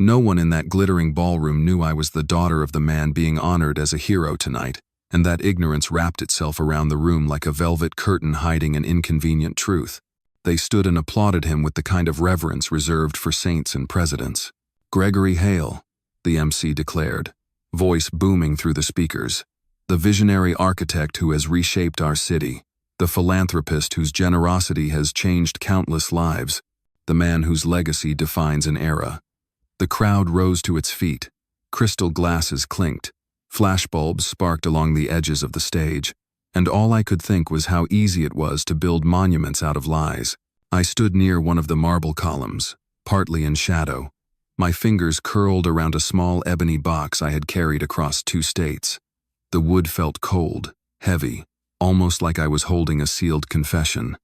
No one in that glittering ballroom knew I was the daughter of the man being honored as a hero tonight, and that ignorance wrapped itself around the room like a velvet curtain hiding an inconvenient truth. They stood and applauded him with the kind of reverence reserved for saints and presidents. "Gregory Hale," the MC declared, voice booming through the speakers. "The visionary architect who has reshaped our city. The philanthropist whose generosity has changed countless lives. The man whose legacy defines an era." The crowd rose to its feet. Crystal glasses clinked. Flashbulbs sparked along the edges of the stage. And all I could think was how easy it was to build monuments out of lies. I stood near one of the marble columns, partly in shadow. My fingers curled around a small ebony box I had carried across 2 states. The wood felt cold, heavy, almost like I was holding a sealed confession.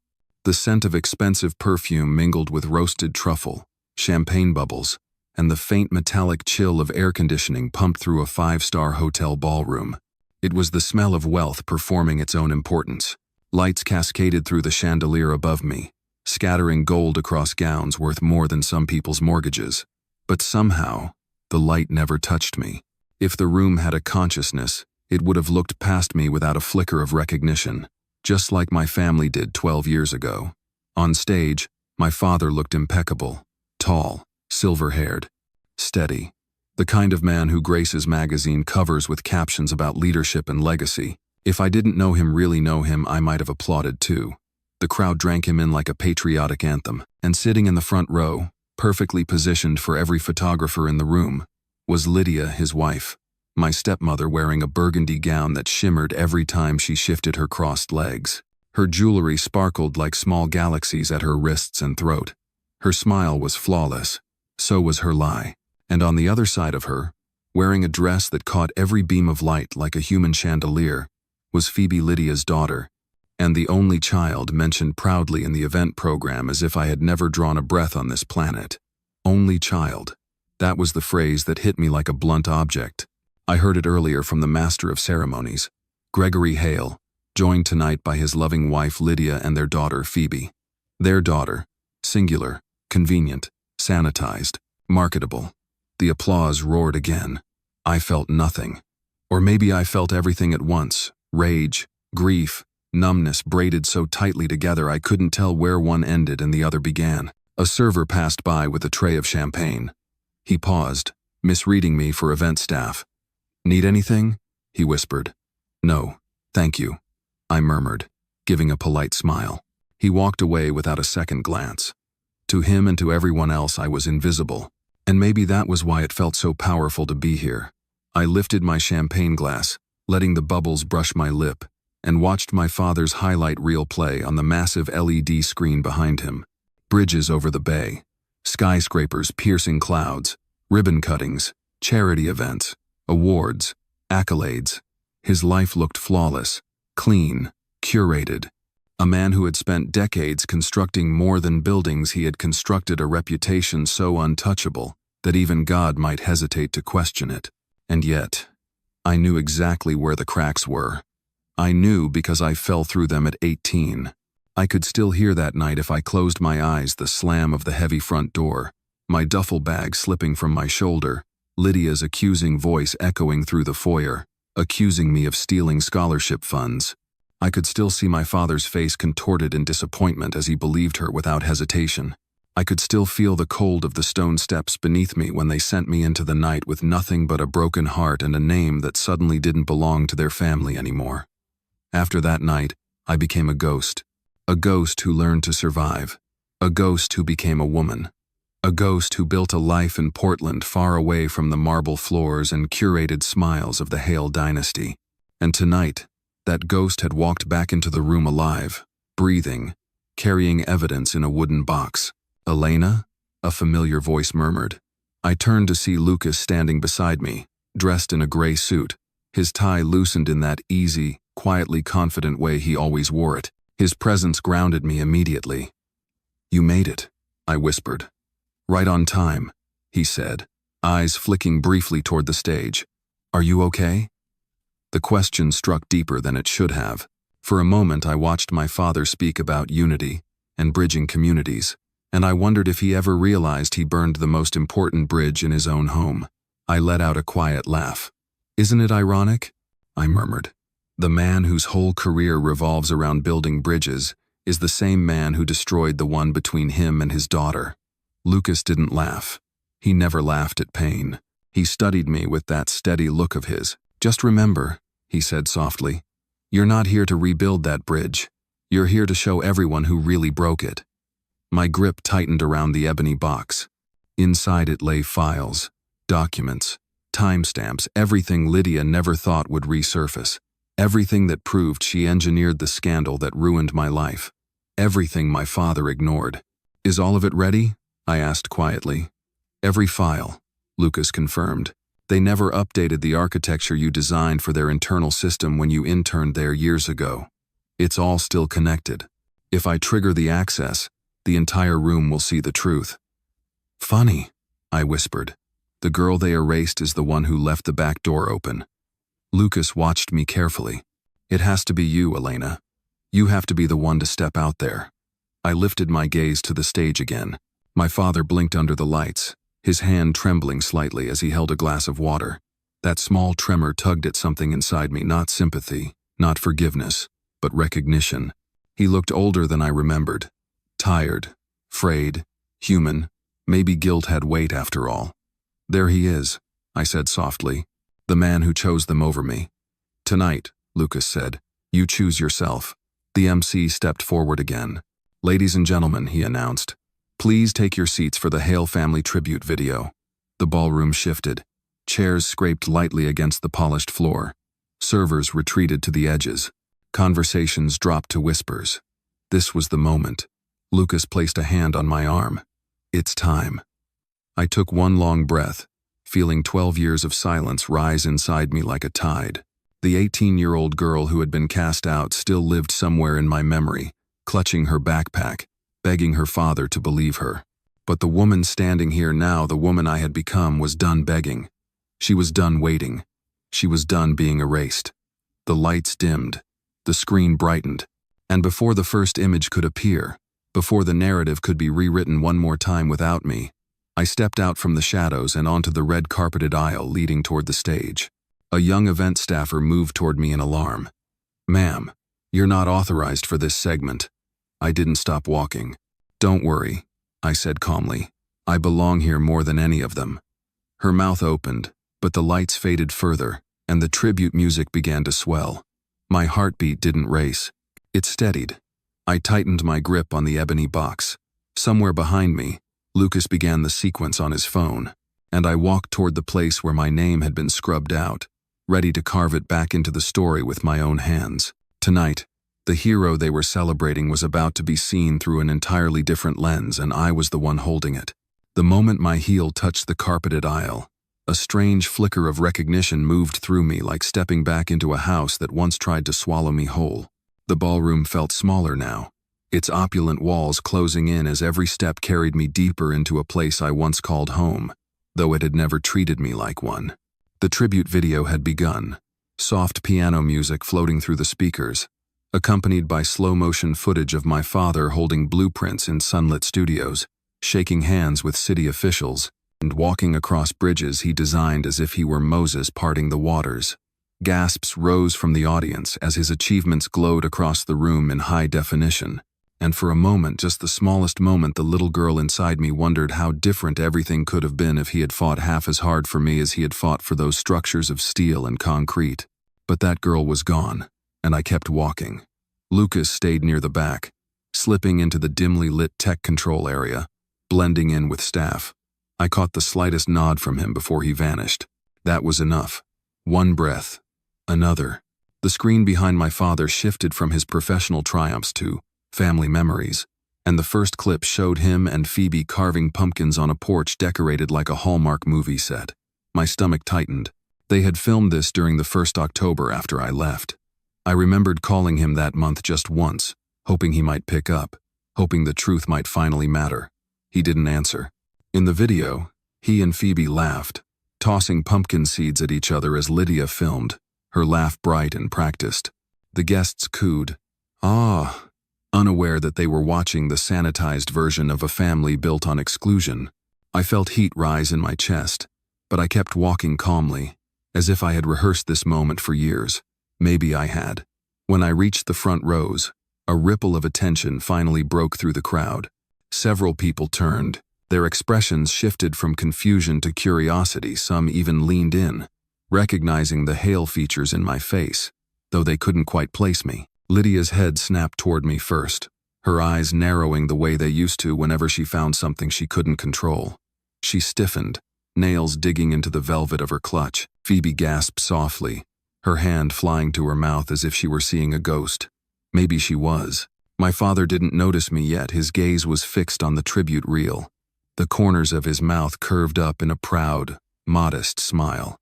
The scent of expensive perfume mingled with roasted truffle, champagne bubbles, and the faint metallic chill of air conditioning pumped through a 5-star hotel ballroom. It was the smell of wealth performing its own importance. Lights cascaded through the chandelier above me, scattering gold across gowns worth more than some people's mortgages. But somehow, the light never touched me. If the room had a consciousness, it would have looked past me without a flicker of recognition, just like my family did 12 years ago. On stage, my father looked impeccable, tall, silver-haired, steady. The kind of man who graces magazine covers with captions about leadership and legacy. If I didn't really know him, I might have applauded too. The crowd drank him in like a patriotic anthem, and sitting in the front row, perfectly positioned for every photographer in the room, was Lydia, his wife, my stepmother, wearing a burgundy gown that shimmered every time she shifted her crossed legs. Her jewelry sparkled like small galaxies at her wrists and throat. Her smile was flawless, so was her lie. And on the other side of her, wearing a dress that caught every beam of light like a human chandelier, was Phoebe, Lydia's daughter, and the only child mentioned proudly in the event program as if I had never drawn a breath on this planet. Only child. That was the phrase that hit me like a blunt object. I heard it earlier from the master of ceremonies, Gregory Hale, joined tonight by his loving wife Lydia and their daughter Phoebe. Their daughter, singular, convenient, sanitized, marketable. The applause roared again. I felt nothing. Or maybe I felt everything at once. Rage, grief, numbness braided so tightly together I couldn't tell where one ended and the other began. A server passed by with a tray of champagne. He paused, misreading me for event staff. "Need anything?" he whispered. "No, thank you," I murmured, giving a polite smile. He walked away without a second glance. To him and to everyone else I was invisible. And maybe that was why it felt so powerful to be here. I lifted my champagne glass, letting the bubbles brush my lip, and watched my father's highlight reel play on the massive LED screen behind him. Bridges over the bay, skyscrapers piercing clouds, ribbon cuttings, charity events, awards, accolades. His life looked flawless, clean, curated. A man who had spent decades constructing more than buildings, he had constructed a reputation so untouchable that even God might hesitate to question it. And yet, I knew exactly where the cracks were. I knew because I fell through them at 18. I could still hear that night if I closed my eyes the slam of the heavy front door, my duffel bag slipping from my shoulder, Lydia's accusing voice echoing through the foyer, accusing me of stealing scholarship funds. I could still see my father's face contorted in disappointment as he believed her without hesitation. I could still feel the cold of the stone steps beneath me when they sent me into the night with nothing but a broken heart and a name that suddenly didn't belong to their family anymore. After that night, I became a ghost who learned to survive, a ghost who became a woman, a ghost who built a life in Portland far away from the marble floors and curated smiles of the Hale dynasty. And tonight, that ghost had walked back into the room alive, breathing, carrying evidence in a wooden box. "Elena?" a familiar voice murmured. I turned to see Lucas standing beside me, dressed in a gray suit, his tie loosened in that easy, quietly confident way he always wore it. His presence grounded me immediately. "You made it," I whispered. "Right on time," he said, eyes flicking briefly toward the stage. "Are you okay?" The question struck deeper than it should have. For a moment I watched my father speak about unity and bridging communities, and I wondered if he ever realized he burned the most important bridge in his own home. I let out a quiet laugh. "Isn't it ironic?" I murmured. "The man whose whole career revolves around building bridges is the same man who destroyed the one between him and his daughter." Lucas didn't laugh. He never laughed at pain. He studied me with that steady look of his. "Just remember," he said softly, "you're not here to rebuild that bridge. You're here to show everyone who really broke it." My grip tightened around the ebony box. Inside it lay files, documents, timestamps, everything Lydia never thought would resurface. Everything that proved she engineered the scandal that ruined my life. Everything my father ignored. "Is all of it ready?" I asked quietly. "Every file," Lucas confirmed. "They never updated the architecture you designed for their internal system when you interned there years ago. It's all still connected. If I trigger the access, the entire room will see the truth." "Funny," I whispered. "The girl they erased is the one who left the back door open." Lucas watched me carefully. "It has to be you, Elena. You have to be the one to step out there." I lifted my gaze to the stage again. My father blinked under the lights, his hand trembling slightly as he held a glass of water. That small tremor tugged at something inside me, not sympathy, not forgiveness, but recognition. He looked older than I remembered. Tired, frayed, human. Maybe guilt had weight after all. "There he is," I said softly. "The man who chose them over me." "Tonight," Lucas said, "you choose yourself." The MC stepped forward again. "Ladies and gentlemen," he announced, "please take your seats for the Hale family tribute video." The ballroom shifted. Chairs scraped lightly against the polished floor. Servers retreated to the edges. Conversations dropped to whispers. This was the moment. Lucas placed a hand on my arm. "It's time." I took one long breath, feeling 12 years of silence rise inside me like a tide. The 18-year-old girl who had been cast out still lived somewhere in my memory, clutching her backpack, begging her father to believe her. But the woman standing here now, the woman I had become, was done begging. She was done waiting. She was done being erased. The lights dimmed. The screen brightened. And before the first image could appear, before the narrative could be rewritten one more time without me, I stepped out from the shadows and onto the red-carpeted aisle leading toward the stage. A young event staffer moved toward me in alarm. "Ma'am, you're not authorized for this segment." I didn't stop walking. "Don't worry," I said calmly. "I belong here more than any of them." Her mouth opened, but the lights faded further, and the tribute music began to swell. My heartbeat didn't race. It steadied. I tightened my grip on the ebony box. Somewhere behind me, Lucas began the sequence on his phone, and I walked toward the place where my name had been scrubbed out, ready to carve it back into the story with my own hands. Tonight, the hero they were celebrating was about to be seen through an entirely different lens, and I was the one holding it. The moment my heel touched the carpeted aisle, a strange flicker of recognition moved through me, like stepping back into a house that once tried to swallow me whole. The ballroom felt smaller now, its opulent walls closing in as every step carried me deeper into a place I once called home, though it had never treated me like one. The tribute video had begun, soft piano music floating through the speakers, accompanied by slow-motion footage of my father holding blueprints in sunlit studios, shaking hands with city officials, and walking across bridges he designed as if he were Moses parting the waters. Gasps rose from the audience as his achievements glowed across the room in high definition, and for a moment, just the smallest moment, the little girl inside me wondered how different everything could have been if he had fought half as hard for me as he had fought for those structures of steel and concrete. But that girl was gone, and I kept walking. Lucas stayed near the back, slipping into the dimly lit tech control area, blending in with staff. I caught the slightest nod from him before he vanished. That was enough. One breath. Another. The screen behind my father shifted from his professional triumphs to family memories, and the first clip showed him and Phoebe carving pumpkins on a porch decorated like a Hallmark movie set. My stomach tightened. They had filmed this during the first October after I left. I remembered calling him that month just once, hoping he might pick up, hoping the truth might finally matter. He didn't answer. In the video, he and Phoebe laughed, tossing pumpkin seeds at each other as Lydia filmed, her laugh bright and practiced. The guests cooed, "Ah," unaware that they were watching the sanitized version of a family built on exclusion. I felt heat rise in my chest, but I kept walking calmly, as if I had rehearsed this moment for years. Maybe I had. When I reached the front rows, a ripple of attention finally broke through the crowd. Several people turned. Their expressions shifted from confusion to curiosity. Some even leaned in, recognizing the Hale features in my face, though they couldn't quite place me. Lydia's head snapped toward me first, her eyes narrowing the way they used to whenever she found something she couldn't control. She stiffened, nails digging into the velvet of her clutch. Phoebe gasped softly, her hand flying to her mouth as if she were seeing a ghost. Maybe she was. My father didn't notice me yet. His gaze was fixed on the tribute reel. The corners of his mouth curved up in a proud, modest smile.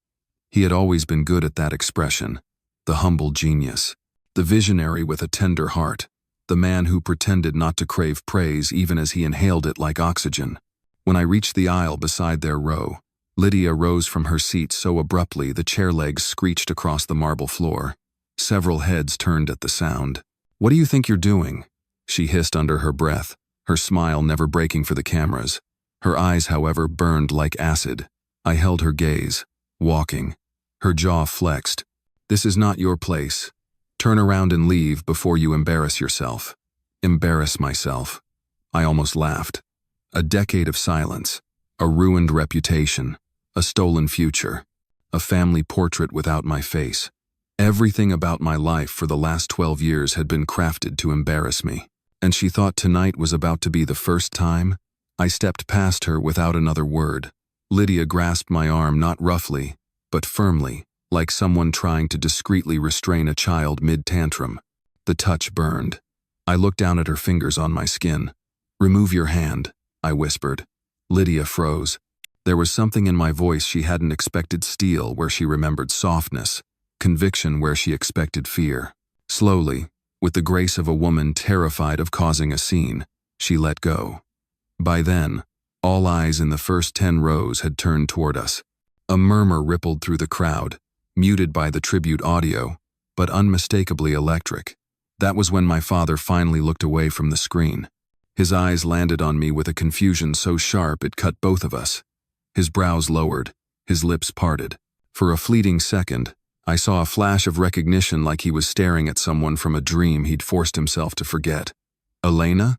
He had always been good at that expression, the humble genius, the visionary with a tender heart, the man who pretended not to crave praise even as he inhaled it like oxygen. When I reached the aisle beside their row, Lydia rose from her seat so abruptly the chair legs screeched across the marble floor. Several heads turned at the sound. "What do you think you're doing?" she hissed under her breath, her smile never breaking for the cameras. Her eyes, however, burned like acid. I held her gaze, walking. Her jaw flexed. "This is not your place. Turn around and leave before you embarrass yourself." Embarrass myself. I almost laughed. A decade of silence, a ruined reputation, a stolen future, a family portrait without my face. Everything about my life for the last 12 years had been crafted to embarrass me. And she thought tonight was about to be the first time? I stepped past her without another word. Lydia grasped my arm not roughly, but firmly, like someone trying to discreetly restrain a child mid-tantrum. The touch burned. I looked down at her fingers on my skin. "Remove your hand," I whispered. Lydia froze. There was something in my voice she hadn't expected: steel where she remembered softness, conviction where she expected fear. Slowly, with the grace of a woman terrified of causing a scene, she let go. By then, all eyes in the first 10 rows had turned toward us. A murmur rippled through the crowd, muted by the tribute audio, but unmistakably electric. That was when my father finally looked away from the screen. His eyes landed on me with a confusion so sharp it cut both of us. His brows lowered, his lips parted. For a fleeting second, I saw a flash of recognition, like he was staring at someone from a dream he'd forced himself to forget. "Elena?"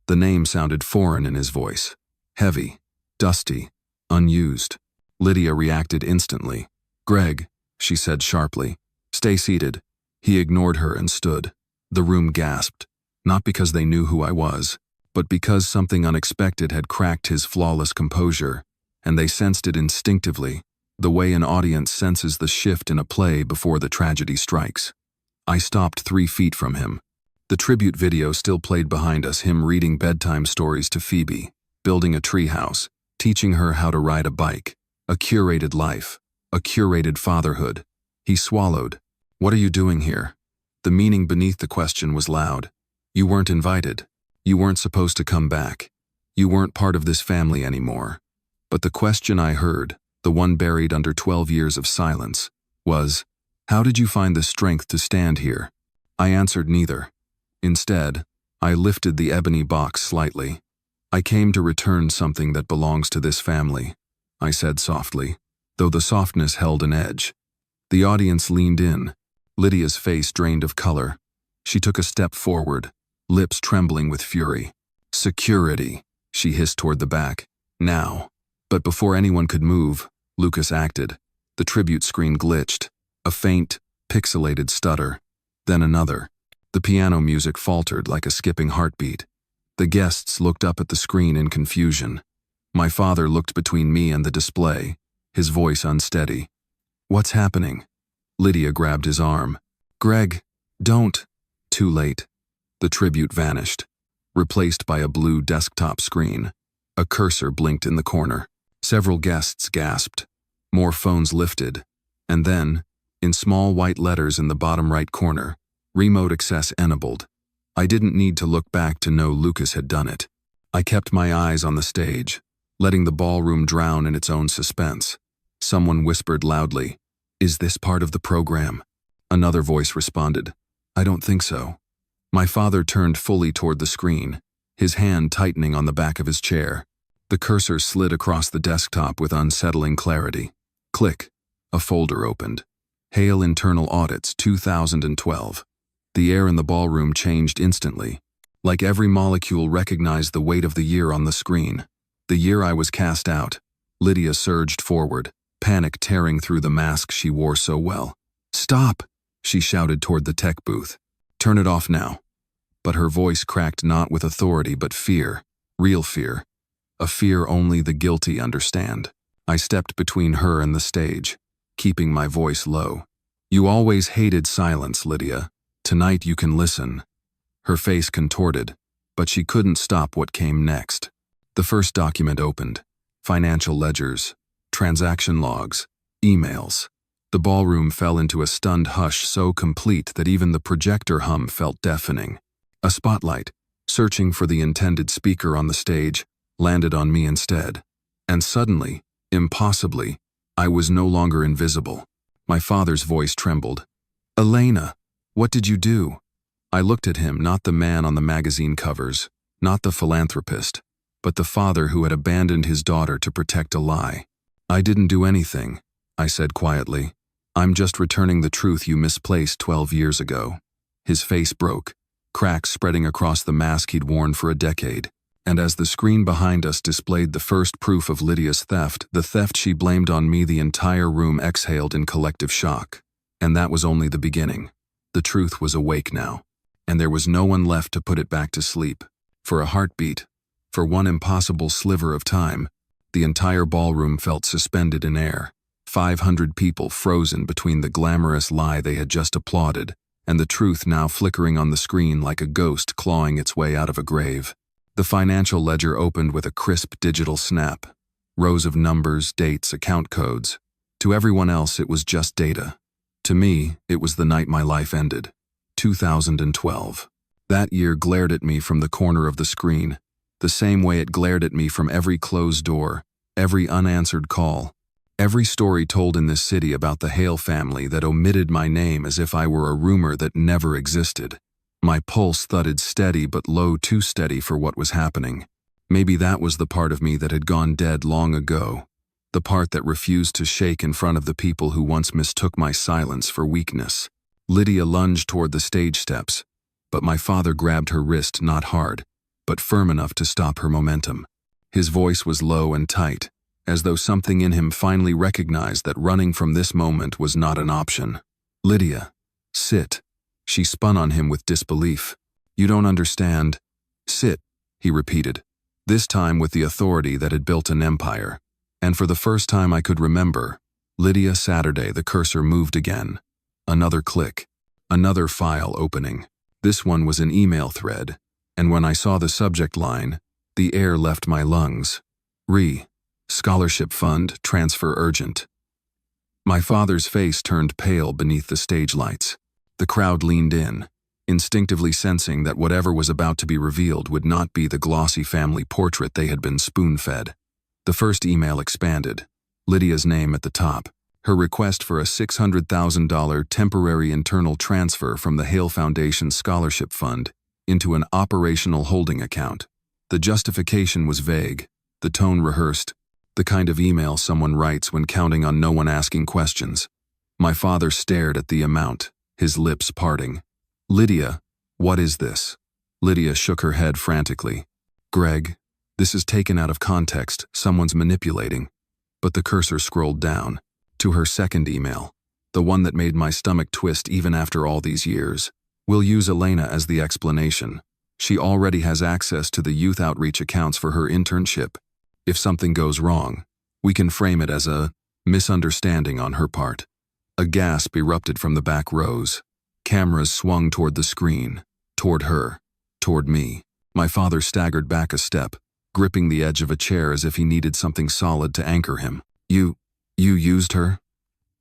The name sounded foreign in his voice. Heavy, dusty, unused. Lydia reacted instantly. "Greg," she said sharply. "Stay seated." He ignored her and stood. The room gasped, not because they knew who I was, but because something unexpected had cracked his flawless composure, and they sensed it instinctively, the way an audience senses the shift in a play before the tragedy strikes. I stopped 3 feet from him. The tribute video still played behind us, him reading bedtime stories to Phoebe, building a treehouse, teaching her how to ride a bike, a curated life, a curated fatherhood. He swallowed. "What are you doing here?" The meaning beneath the question was loud. You weren't invited. You weren't supposed to come back. You weren't part of this family anymore. But the question I heard, the one buried under 12 years of silence, was, "How did you find the strength to stand here?" I answered neither. Instead, I lifted the ebony box slightly. "I came to return something that belongs to this family," I said softly, though the softness held an edge. The audience leaned in. Lydia's face drained of color. She took a step forward, lips trembling with fury. "Security," she hissed toward the back. "Now." But before anyone could move, Lucas acted. The tribute screen glitched. A faint, pixelated stutter. Then another. The piano music faltered like a skipping heartbeat. The guests looked up at the screen in confusion. My father looked between me and the display, his voice unsteady. "What's happening?" Lydia grabbed his arm. "Greg, don't." Too late. The tribute vanished, replaced by a blue desktop screen. A cursor blinked in the corner. Several guests gasped. More phones lifted. And then, in small white letters in the bottom right corner, "Remote access enabled." I didn't need to look back to know Lucas had done it. I kept my eyes on the stage, letting the ballroom drown in its own suspense. Someone whispered loudly, "Is this part of the program?" Another voice responded, "I don't think so." My father turned fully toward the screen, his hand tightening on the back of his chair. The cursor slid across the desktop with unsettling clarity. Click. A folder opened. Hale Internal Audits 2012. The air in the ballroom changed instantly. Like every molecule recognized the weight of the year on the screen. The year I was cast out. Lydia surged forward, panic tearing through the mask she wore so well. "Stop!" she shouted toward the tech booth. "Turn it off now." But her voice cracked not with authority but fear, real fear. A fear only the guilty understand. I stepped between her and the stage, keeping my voice low. "You always hated silence, Lydia. Tonight you can listen." Her face contorted, but she couldn't stop what came next. The first document opened. Financial ledgers, transaction logs, emails. The ballroom fell into a stunned hush so complete that even the projector hum felt deafening. A spotlight, searching for the intended speaker on the stage, landed on me instead. And suddenly, impossibly, I was no longer invisible. My father's voice trembled. "Elena, what did you do?" I looked at him, not the man on the magazine covers, not the philanthropist, but the father who had abandoned his daughter to protect a lie. "I didn't do anything," I said quietly. "I'm just returning the truth you misplaced 12 years ago." His face broke, cracks spreading across the mask he'd worn for a decade. And as the screen behind us displayed the first proof of Lydia's theft, the theft she blamed on me, the entire room exhaled in collective shock. And that was only the beginning. The truth was awake now, and there was no one left to put it back to sleep. For a heartbeat, for one impossible sliver of time, the entire ballroom felt suspended in air. 500 people frozen between the glamorous lie they had just applauded and the truth now flickering on the screen like a ghost clawing its way out of a grave. The financial ledger opened with a crisp digital snap. Rows of numbers, dates, account codes. To everyone else, it was just data. To me, it was the night my life ended. 2012. That year glared at me from the corner of the screen, the same way it glared at me from every closed door, every unanswered call, every story told in this city about the Hale family that omitted my name as if I were a rumor that never existed. My pulse thudded steady but low, too steady for what was happening. Maybe that was the part of me that had gone dead long ago, the part that refused to shake in front of the people who once mistook my silence for weakness. Lydia lunged toward the stage steps, but my father grabbed her wrist, not hard, but firm enough to stop her momentum. His voice was low and tight, as though something in him finally recognized that running from this moment was not an option. "Lydia, sit." She spun on him with disbelief. "You don't understand." "Sit," he repeated, this time with the authority that had built an empire. And for the first time I could remember, Lydia Saturday, the cursor moved again. Another click. Another file opening. This one was an email thread, and when I saw the subject line, the air left my lungs. Scholarship fund, transfer urgent. My father's face turned pale beneath the stage lights. The crowd leaned in, instinctively sensing that whatever was about to be revealed would not be the glossy family portrait they had been spoon-fed. The first email expanded, Lydia's name at the top, her request for a $600,000 temporary internal transfer from the Hale Foundation Scholarship Fund into an operational holding account. The justification was vague, the tone rehearsed, the kind of email someone writes when counting on no one asking questions. My father stared at the amount, his lips parting. "Lydia, what is this?" Lydia shook her head frantically. "Greg, this is taken out of context, someone's manipulating." But the cursor scrolled down, to her second email, the one that made my stomach twist even after all these years. "We'll use Elena as the explanation. She already has access to the youth outreach accounts for her internship. If something goes wrong, we can frame it as a misunderstanding on her part." A gasp erupted from the back rows. Cameras swung toward the screen, toward her, toward me. My father staggered back a step, gripping the edge of a chair as if he needed something solid to anchor him. You used her?"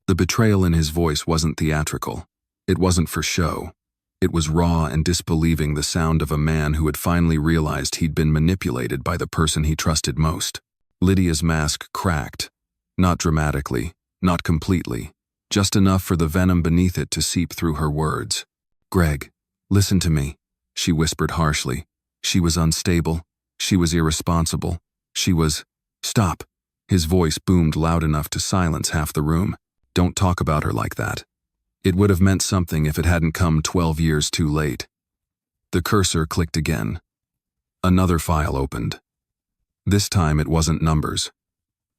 The betrayal in his voice wasn't theatrical. It wasn't for show. It was raw and disbelieving, the sound of a man who had finally realized he'd been manipulated by the person he trusted most. Lydia's mask cracked. Not dramatically, not completely, just enough for the venom beneath it to seep through her words. "Greg, listen to me. she whispered harshly. She was unstable. She was irresponsible. She was… Stop. His voice boomed loud enough to silence half the room. Don't talk about her like that. It would have meant something if it hadn't come 12 years too late. The cursor clicked again. Another file opened. This time it wasn't numbers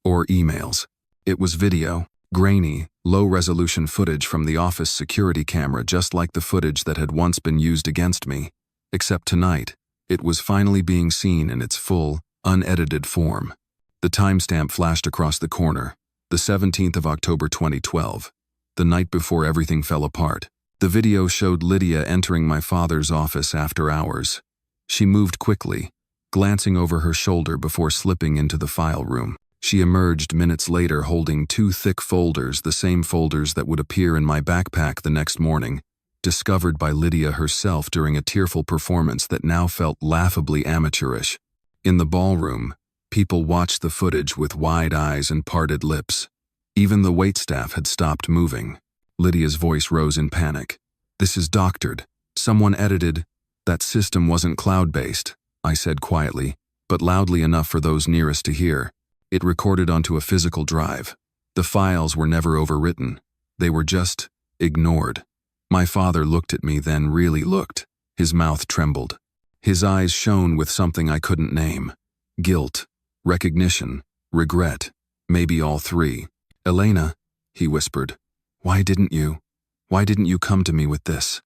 or emails. It was video, grainy, low-resolution footage from the office security camera, just like the footage that had once been used against me. Except tonight, it was finally being seen in its full, unedited form. The timestamp flashed across the corner, the 17th of October 2012, the night before everything fell apart. The video showed Lydia entering my father's office after hours. She moved quickly, glancing over her shoulder before slipping into the file room. She emerged minutes later holding 2 thick folders, the same folders that would appear in my backpack the next morning, discovered by Lydia herself during a tearful performance that now felt laughably amateurish. In the ballroom, people watched the footage with wide eyes and parted lips. Even the waitstaff had stopped moving. Lydia's voice rose in panic. "This is doctored. Someone edited. That system wasn't cloud-based," I said quietly, but loudly enough for those nearest to hear. It recorded onto a physical drive. The files were never overwritten. They were just ignored. My father looked at me, then really looked. His mouth trembled. His eyes shone with something I couldn't name. Guilt, recognition, regret, maybe all three. "Elena," he whispered, Why didn't you come to me with this?"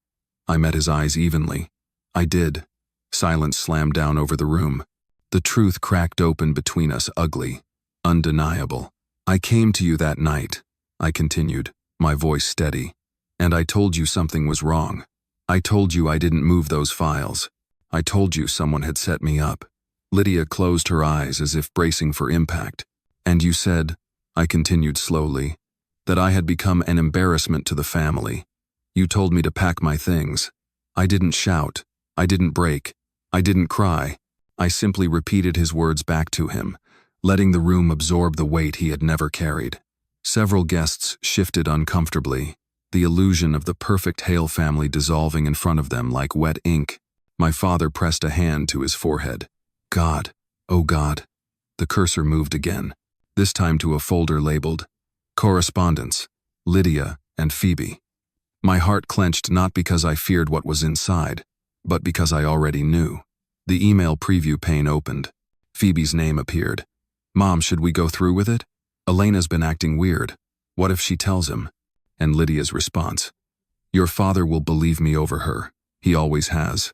I met his eyes evenly. "I did." Silence slammed down over the room. The truth cracked open between us, ugly, undeniable. "I came to you that night," I continued, my voice steady, "and I told you something was wrong. I told you I didn't move those files. I told you someone had set me up." Lydia closed her eyes as if bracing for impact. "And you said," I continued slowly, "that I had become an embarrassment to the family. You told me to pack my things. I didn't shout. I didn't break. I didn't cry. I simply repeated his words back to him, letting the room absorb the weight he had never carried. Several guests shifted uncomfortably, the illusion of the perfect Hale family dissolving in front of them like wet ink. My father pressed a hand to his forehead. "God, oh God." The cursor moved again, this time to a folder labeled Correspondence, Lydia and Phoebe. My heart clenched, not because I feared what was inside, but because I already knew. The email preview pane opened. Phoebe's name appeared. "Mom, should we go through with it? Elena's been acting weird. What if she tells him?" And Lydia's response, "Your father will believe me over her. He always has."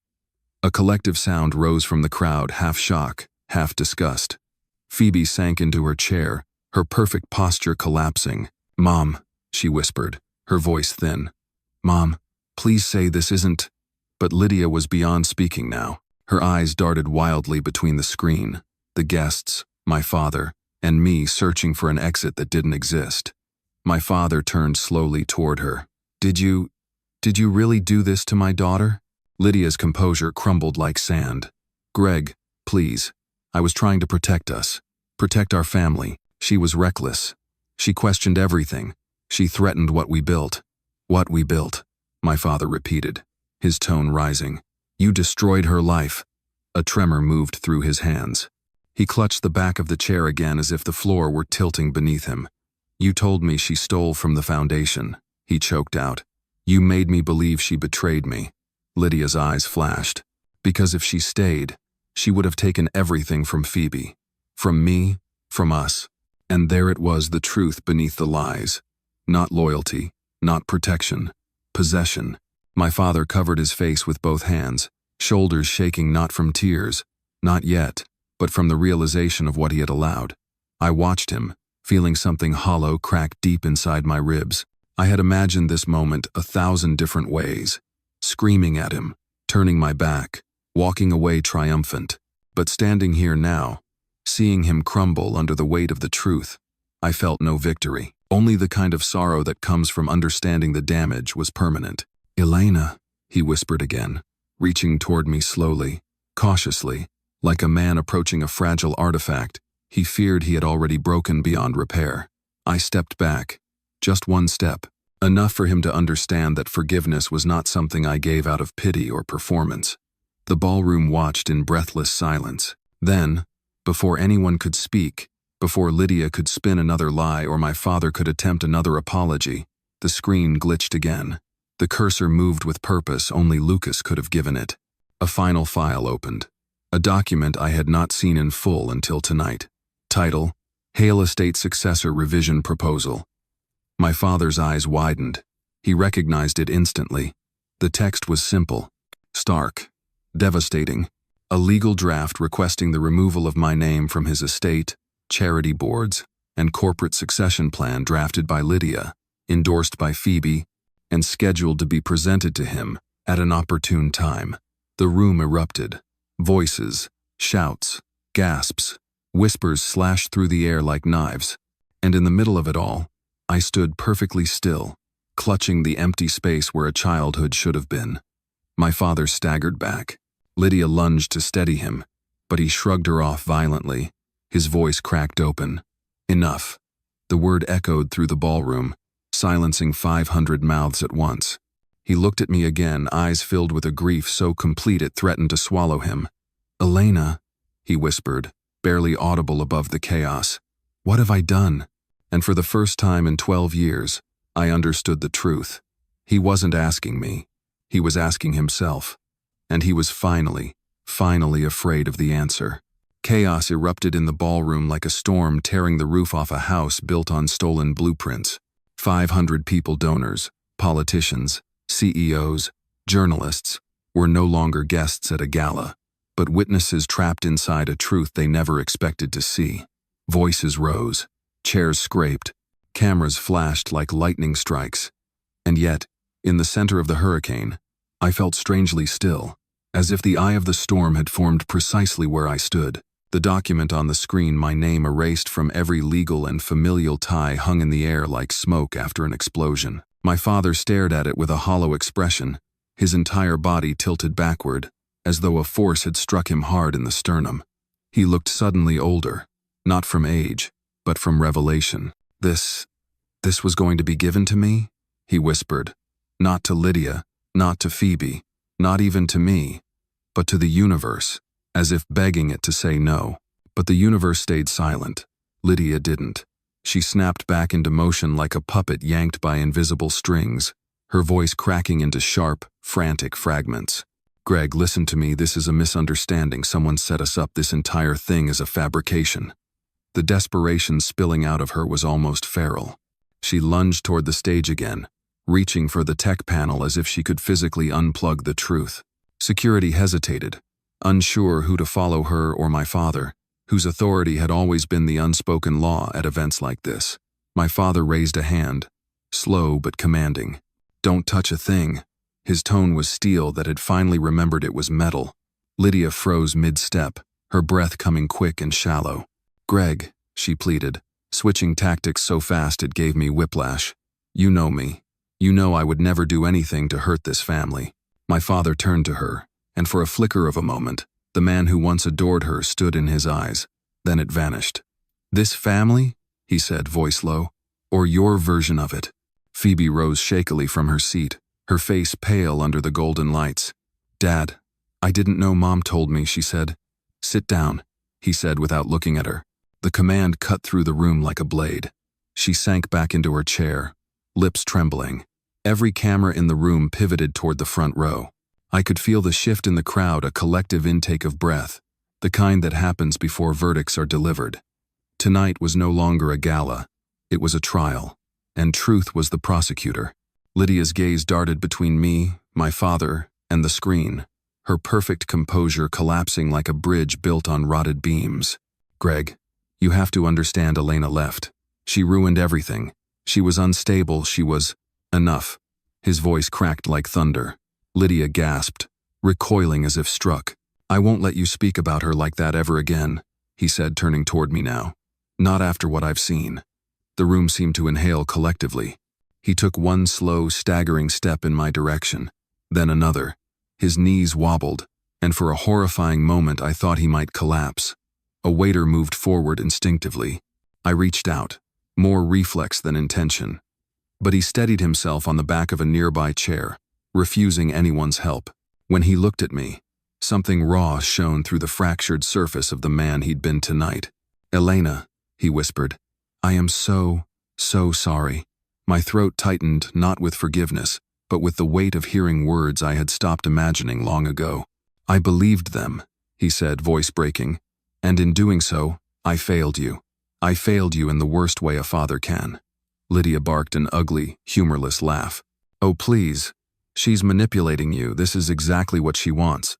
A collective sound rose from the crowd, half shock, half disgust. Phoebe sank into her chair, her perfect posture collapsing. "Mom," she whispered, her voice thin. "Mom, please say this isn't…" But Lydia was beyond speaking now. Her eyes darted wildly between the screen, the guests, my father, and me searching for an exit that didn't exist. My father turned slowly toward her. Did you really do this to my daughter?" Lydia's composure crumbled like sand. "Greg, please. I was trying to protect us. Protect our family." She was reckless. She questioned everything. She threatened what we built. "What we built," my father repeated, his tone rising. "You destroyed her life." A tremor moved through his hands. He clutched the back of the chair again as if the floor were tilting beneath him. "You told me she stole from the foundation," he choked out. "You made me believe she betrayed me." Lydia's eyes flashed. "Because if she stayed, she would have taken everything from Phoebe. From me, from us." And there it was, the truth beneath the lies. Not loyalty, not protection, possession. My father covered his face with both hands, shoulders shaking not from tears, not yet, but from the realization of what he had allowed. I watched him, feeling something hollow crack deep inside my ribs. I had imagined this moment 1,000 different ways. Screaming at him, turning my back, walking away triumphant. But standing here now, seeing him crumble under the weight of the truth, I felt no victory. Only the kind of sorrow that comes from understanding the damage was permanent. "Elena," he whispered again, reaching toward me slowly, cautiously, like a man approaching a fragile artifact he feared he had already broken beyond repair. I stepped back, just one step, enough for him to understand that forgiveness was not something I gave out of pity or performance. The ballroom watched in breathless silence. Then, before anyone could speak, before Lydia could spin another lie or my father could attempt another apology, the screen glitched again. The cursor moved with purpose only Lucas could have given it. A final file opened. A document I had not seen in full until tonight. Title: Hale Estate Successor Revision Proposal. My father's eyes widened. He recognized it instantly. The text was simple, stark, devastating. A legal draft requesting the removal of my name from his estate, charity boards, and corporate succession plan drafted by Lydia, endorsed by Phoebe, and scheduled to be presented to him at an opportune time. The room erupted. Voices, shouts, gasps, whispers slashed through the air like knives. And in the middle of it all, I stood perfectly still, clutching the empty space where a childhood should have been. My father staggered back. Lydia lunged to steady him, but he shrugged her off violently. His voice cracked open. Enough. The word echoed through the ballroom, silencing 500 mouths at once. He looked at me again, eyes filled with a grief so complete it threatened to swallow him. "Elena," he whispered, barely audible above the chaos. "What have I done?" And for the first time in 12 years, I understood the truth. He wasn't asking me. He was asking himself. And he was finally afraid of the answer. Chaos erupted in the ballroom like a storm tearing the roof off a house built on stolen blueprints. 500 people, donors, politicians, CEOs, journalists, were no longer guests at a gala, but witnesses trapped inside a truth they never expected to see. Voices rose, chairs scraped, cameras flashed like lightning strikes. And yet, in the center of the hurricane, I felt strangely still, as if the eye of the storm had formed precisely where I stood. The document on the screen, my name erased from every legal and familial tie, hung in the air like smoke after an explosion. My father stared at it with a hollow expression, his entire body tilted backward, as though a force had struck him hard in the sternum. He looked suddenly older, not from age, but from revelation. This was going to be given to me? He whispered. Not to Lydia, not to Phoebe, not even to me, but to the universe, as if begging it to say no. But the universe stayed silent. Lydia didn't. She snapped back into motion like a puppet yanked by invisible strings, her voice cracking into sharp, frantic fragments. "Greg, listen to me, this is a misunderstanding. Someone set us up. This entire thing is a fabrication." The desperation spilling out of her was almost feral. She lunged toward the stage again, reaching for the tech panel as if she could physically unplug the truth. Security hesitated, unsure who to follow, her or my father, whose authority had always been the unspoken law at events like this. My father raised a hand, slow but commanding. "Don't touch a thing." His tone was steel that had finally remembered it was metal. Lydia froze mid-step, her breath coming quick and shallow. "Greg," she pleaded, switching tactics so fast it gave me whiplash. "You know me. You know I would never do anything to hurt this family." My father turned to her, and for a flicker of a moment, the man who once adored her stood in his eyes. Then it vanished. "This family?" he said, voice low. "Or your version of it?" Phoebe rose shakily from her seat, her face pale under the golden lights. "Dad, I didn't know. Mom told me," she said. "Sit down," he said without looking at her. The command cut through the room like a blade. She sank back into her chair, lips trembling. Every camera in the room pivoted toward the front row. I could feel the shift in the crowd, a collective intake of breath, the kind that happens before verdicts are delivered. Tonight was no longer a gala. It was a trial, and truth was the prosecutor. Lydia's gaze darted between me, my father, and the screen, her perfect composure collapsing like a bridge built on rotted beams. "Greg, you have to understand, Elena left. She ruined everything. She was unstable, she was..." "Enough." His voice cracked like thunder. Lydia gasped, recoiling as if struck. "I won't let you speak about her like that ever again," he said, turning toward me now. "Not after what I've seen." The room seemed to inhale collectively. He took one slow, staggering step in my direction, then another. His knees wobbled, and for a horrifying moment I thought he might collapse. A waiter moved forward instinctively. I reached out, more reflex than intention. But he steadied himself on the back of a nearby chair, refusing anyone's help. When he looked at me, Something raw shone through the fractured surface of the man he'd been tonight. "Elena," he whispered, "I am so sorry." My throat tightened, not with forgiveness, but with the weight of hearing words I had stopped imagining long ago. "I believed them," he said, voice breaking, "and in doing so, I failed you. I failed you in the worst way a father can." Lydia barked an ugly, humorless laugh. "Oh, please. She's manipulating you. This is exactly what she wants.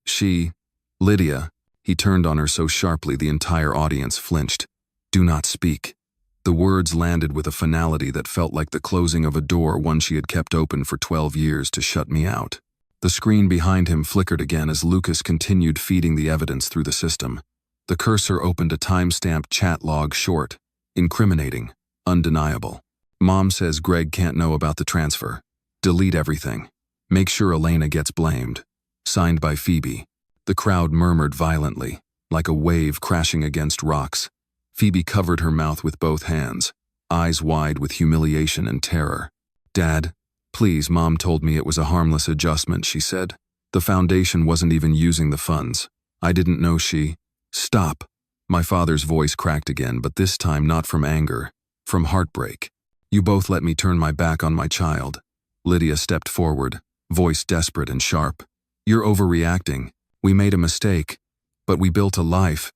Lydia," he turned on her so sharply the entire audience flinched. "Do not speak." The words landed with a finality that felt like the closing of a door one she had kept open for 12 years to shut me out. The screen behind him flickered again as Lucas continued feeding the evidence through the system. The cursor opened a time-stamped chat log short, incriminating, undeniable. "Mom says Greg can't know about the transfer. Delete everything. Make sure Elena gets blamed. Signed by Phoebe." The crowd murmured violently, like a wave crashing against rocks. Phoebe covered her mouth with both hands, eyes wide with humiliation and terror. "Dad, please, Mom told me it was a harmless adjustment," she said. "The foundation wasn't even using the funds. I didn't know she—" "Stop." My father's voice cracked again, but this time not from anger, from heartbreak. "You both let me turn my back on my child." Lydia stepped forward, voice desperate and sharp. "You're overreacting. We made a mistake, but we built a life."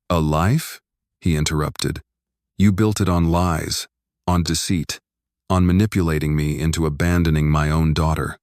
"A life?" he interrupted. "You built it on lies, on deceit, on manipulating me into abandoning my own daughter."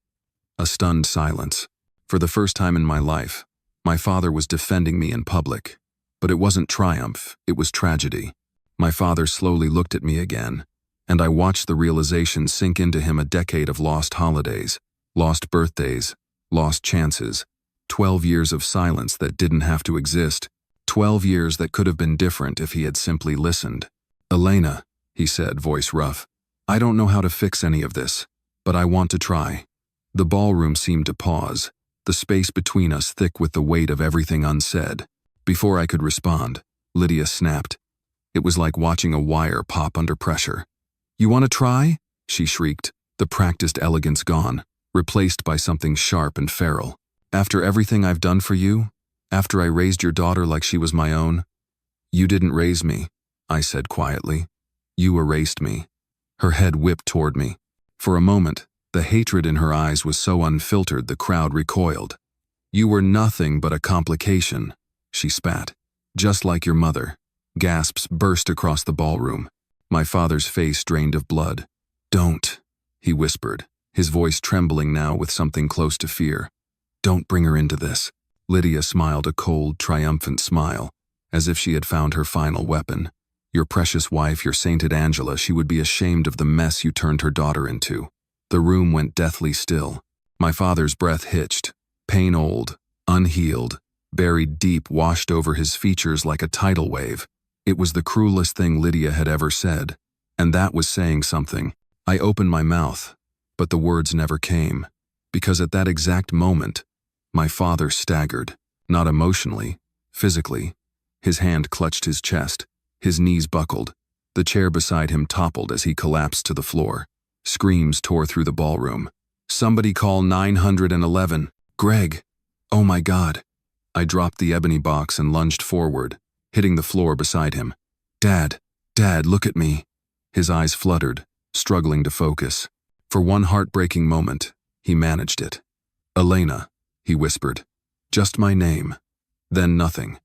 A stunned silence. For the first time in my life, my father was defending me in public. But it wasn't triumph, it was tragedy. My father slowly looked at me again, and I watched the realization sink into him: a decade of lost holidays, lost birthdays, lost chances, 12 years of silence that didn't have to exist, 12 years that could have been different if he had simply listened. "Elena," he said, voice rough, "I don't know how to fix any of this, but I want to try." The ballroom seemed to pause, the space between us thick with the weight of everything unsaid. Before I could respond, Lydia snapped. It was like watching a wire pop under pressure. "You want to try?" she shrieked, the practiced elegance gone, replaced by something sharp and feral. "After everything I've done for you? After I raised your daughter like she was my own?" "You didn't raise me," I said quietly. "You erased me." Her head whipped toward me. For a moment, the hatred in her eyes was so unfiltered the crowd recoiled. "You were nothing but a complication," she spat. "Just like your mother." Gasps burst across the ballroom. My father's face drained of blood. "Don't," he whispered, his voice trembling now with something close to fear. "Don't bring her into this." Lydia smiled a cold, triumphant smile, as if she had found her final weapon. "Your precious wife, your sainted Angela, she would be ashamed of the mess you turned her daughter into." The room went deathly still. My father's breath hitched. Pain old, unhealed, buried deep, washed over his features like a tidal wave. It was the cruelest thing Lydia had ever said, and that was saying something. I opened my mouth, but the words never came, because at that exact moment, my father staggered, not emotionally, physically. His hand clutched his chest, his knees buckled. The chair beside him toppled as he collapsed to the floor. Screams tore through the ballroom. "Somebody call 911. Greg! Oh my God!" I dropped the ebony box and lunged forward, hitting the floor beside him. Dad, look at me." His eyes fluttered, struggling to focus. For one heartbreaking moment, he managed it. "Elena," he whispered. "Just my name." Then nothing.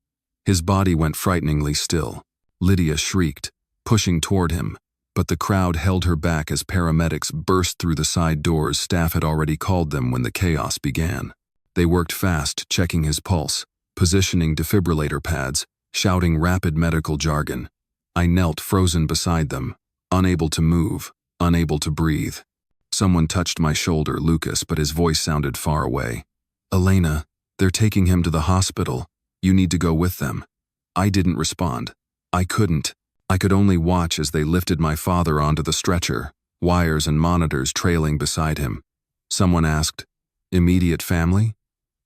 His body went frighteningly still. Lydia shrieked, pushing toward him, but the crowd held her back as paramedics burst through the side doors staff had already called them when the chaos began. They worked fast, checking his pulse, positioning defibrillator pads, shouting rapid medical jargon. I knelt frozen beside them, unable to move, unable to breathe. Someone touched my shoulder, Lucas, but his voice sounded far away. "Elena, they're taking him to the hospital. You need to go with them." I didn't respond. I couldn't. I could only watch as they lifted my father onto the stretcher, wires and monitors trailing beside him. Someone asked, "Immediate family?"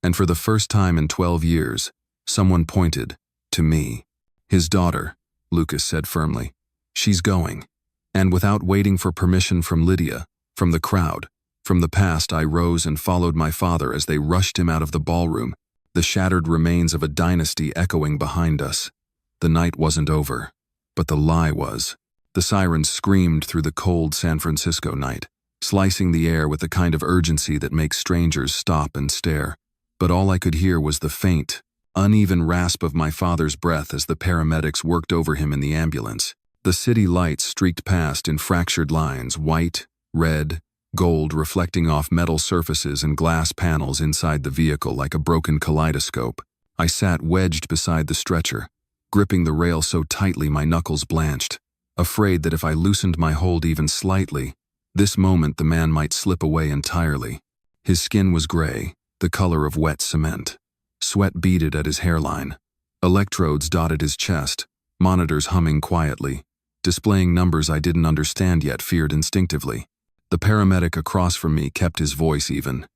And for the first time in 12 years, someone pointed to me. "His daughter," Lucas said firmly. "She's going." And without waiting for permission from Lydia, from the crowd, from the past, I rose and followed my father as they rushed him out of the ballroom. the shattered remains of a dynasty echoing behind us. The night wasn't over, but the lie was. The sirens screamed through the cold San Francisco night, slicing the air with the kind of urgency that makes strangers stop and stare. But all I could hear was the faint, uneven rasp of my father's breath as the paramedics worked over him in the ambulance. The city lights streaked past in fractured lines, white, red, gold reflecting off metal surfaces and glass panels inside the vehicle like a broken kaleidoscope. I sat wedged beside the stretcher, gripping the rail so tightly my knuckles blanched, afraid that if I loosened my hold even slightly, this moment the man might slip away entirely. His skin was gray, the color of wet cement. Sweat beaded at his hairline. Electrodes dotted his chest, monitors humming quietly, displaying numbers I didn't understand yet feared instinctively. The paramedic across from me kept his voice even.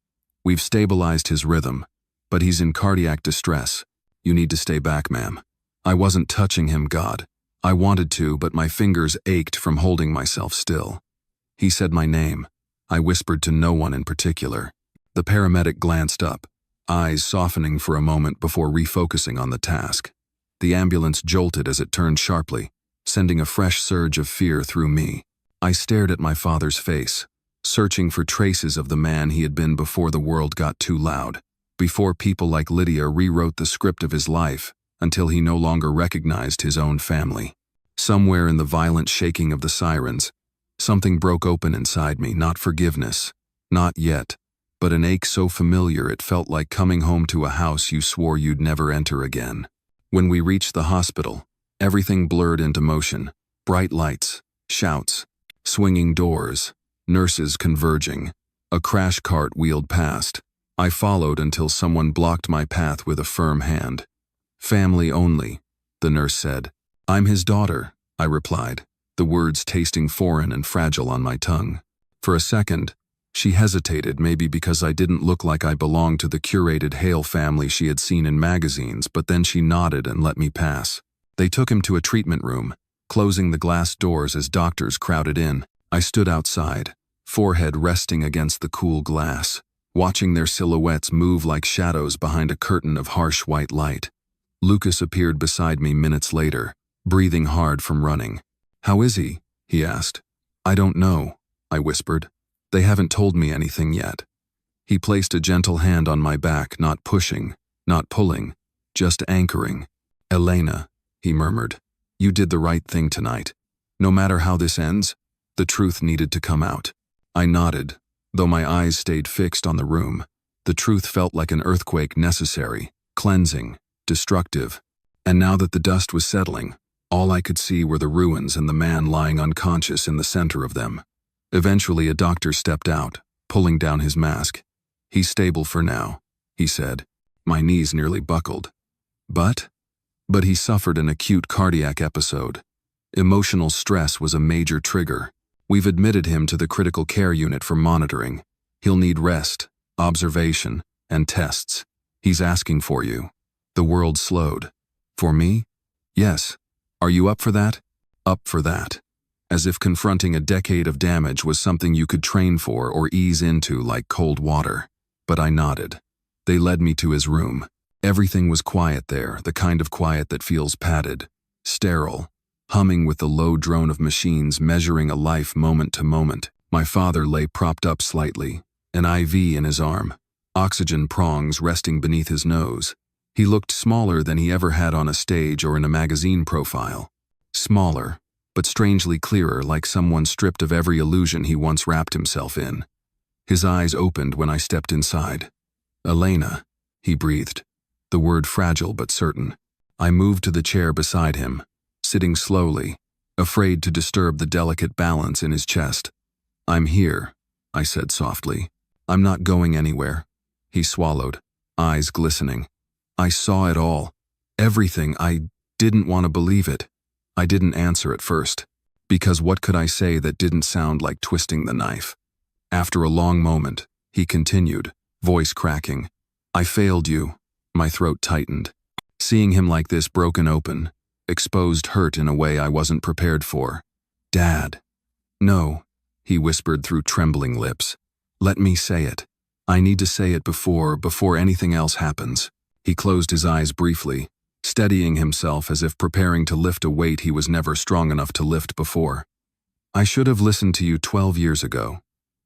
"We've stabilized his rhythm, but he's in cardiac distress. You need to stay back, ma'am." I wasn't touching him, God. I wanted to, but my fingers ached from holding myself still. He said my name. I whispered to no one in particular. The paramedic glanced up, eyes softening for a moment before refocusing on the task. The ambulance jolted as it turned sharply, sending a fresh surge of fear through me. I stared at my father's face, searching for traces of the man he had been before the world got too loud, before people like Lydia rewrote the script of his life until he no longer recognized his own family. Somewhere in the violent shaking of the sirens, something broke open inside me, not forgiveness, not yet, but an ache so familiar it felt like coming home to a house you swore you'd never enter again. When we reached the hospital, everything blurred into motion. Bright lights, shouts, swinging doors, nurses converging. A crash cart wheeled past. I followed until someone blocked my path with a firm hand. "Family only," the nurse said. "I'm his daughter," I replied, the words tasting foreign and fragile on my tongue. For a second, she hesitated, maybe because I didn't look like I belonged to the curated Hale family she had seen in magazines, but then she nodded and let me pass. They took him to a treatment room, closing the glass doors as doctors crowded in. I stood outside, forehead resting against the cool glass, watching their silhouettes move like shadows behind a curtain of harsh white light. Lucas appeared beside me minutes later, breathing hard from running. "How is he?" he asked. "I don't know," I whispered. "They haven't told me anything yet." He placed a gentle hand on my back, not pushing, not pulling, just anchoring. "Elena," he murmured, "you did the right thing tonight. No matter how this ends, the truth needed to come out." I nodded, though my eyes stayed fixed on the room. The truth felt like an earthquake, necessary, cleansing, destructive. And now that the dust was settling, all I could see were the ruins and the man lying unconscious in the center of them. Eventually, a doctor stepped out, pulling down his mask. "He's stable for now," he said. My knees nearly buckled. But he suffered an acute cardiac episode. Emotional stress was a major trigger. "We've admitted him to the critical care unit for monitoring. He'll need rest, observation, and tests. He's asking for you." The world slowed. "For me?" "Yes. Are you up for that?" "Up for that." As if confronting a decade of damage was something you could train for or ease into like cold water. But I nodded. They led me to his room. Everything was quiet there, the kind of quiet that feels padded, sterile, humming with the low drone of machines measuring a life moment to moment. My father lay propped up slightly, an IV in his arm, oxygen prongs resting beneath his nose. He looked smaller than he ever had on a stage or in a magazine profile. Smaller, but strangely clearer, like someone stripped of every illusion he once wrapped himself in. His eyes opened when I stepped inside. "Elena," he breathed, the word fragile but certain. I moved to the chair beside him, sitting slowly, afraid to disturb the delicate balance in his chest. "I'm here," I said softly. "I'm not going anywhere." He swallowed, eyes glistening. I saw it all. Everything. I didn't want to believe it. I didn't answer at first, because what could I say that didn't sound like twisting the knife? After a long moment, he continued, voice cracking. "I failed you." My throat tightened. Seeing him like this, broken open, exposed, hurt in a way I wasn't prepared for. "Dad." "No," he whispered through trembling lips. "Let me say it. I need to say it before anything else happens." He closed his eyes briefly, steadying himself as if preparing to lift a weight he was never strong enough to lift before. I should have listened to you 12 years ago.